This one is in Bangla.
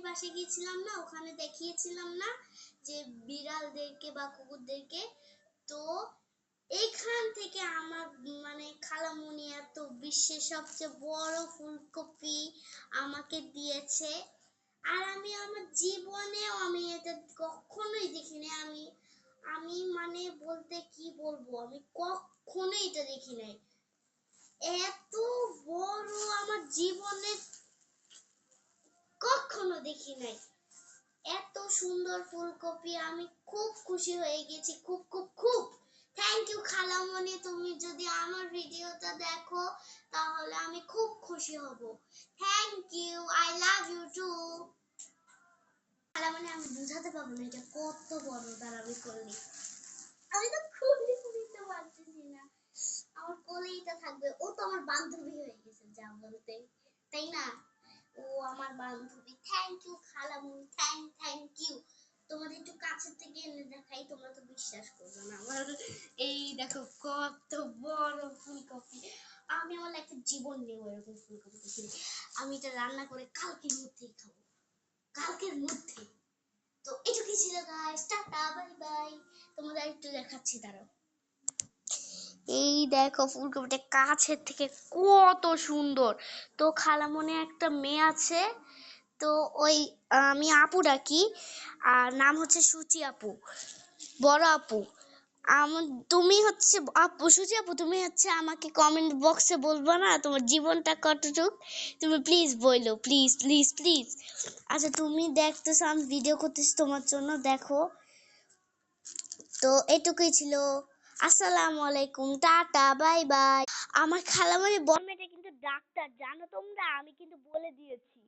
পাশে গিয়েছিলাম না, ওখানে দেখিয়েছিলাম না যে বিড়ালদেরকে বা কুকুরদেরকে। তো এখান থেকে আমার মানে খালামণি এত বিশ্বের সবচেয়ে বড় ফুলকপি আমাকে দিয়েছে। আর আমি আমার জীবনেও আমি এটা কখনোই দেখিনি। আমি আমি মানে বলতে কি বলবো, আমি কখনোই এটা দেখি নাই। এত বড় আমার জীবনে কখনো দেখি নাই। এত সুন্দর ফুলকপি, আমি খুব খুশি হয়ে গেছি, খুব খুব খুব। থ্যাংক ইউ খালামণি, তুমি যদি আমার ভিডিওটা দেখো তাহলে আমি খুব খুশি হব। Thank you, I love you too. খালামণি আমি বুঝাতে পারবো না এটা কত বড় দাঁড়াবি করলি। আমি তো খুবই বুঝতে পারতেছি না, আমার কোলেইটা থাকবে। ও তো আমার বান্ধবী হয়ে গেছে যা বলতে, তাই না? ও আমার বান্ধবী। থ্যাংক ইউ খালামণি, থ্যাংক ইউ। তোমাদের একটু কাছে থেকে এনে দেখাই, তোমরা তো বিশ্বাস করবে না। আমার এই দেখো কত বড় ফুলকপি। আমি আমার একটা জীবন নেব এরকম ফুলকপি দেখি। আমি এটা রান্না করে কালকের মধ্যেই খাবো, কালকের মধ্যে। তো এটুকুই ছিল গাইস, টাটা বাই বাই। তোমাদের একটু দেখাচ্ছি দাঁড়াও। এই দেখো ফুলকপিটা কাছের থেকে কত সুন্দর। তো খালামণি একটা মেয়ে আছে, তো ওই আমি আপু ডাকি, আর নাম হচ্ছে সুচি আপু, বড় আপু। তুমি হচ্ছে আপু সুচি আপু, তুমি হচ্ছে আমাকে কমেন্ট বক্সে বলবো না তোমার জীবনটা কতটুক, তুমি প্লিজ বলো, প্লিজ প্লিজ প্লিজ। আচ্ছা তুমি দেখতেছো আমি ভিডিও করতেছি তোমার জন্য, দেখো। তো এটুকুই ছিল। আসসালামু আলাইকুম, টাটা বাই বাই। আমার খালামণি বড় মেয়েটা কিন্তু ডাক্তার, জানো তোমরা, আমি কিন্তু বলে দিয়েছি।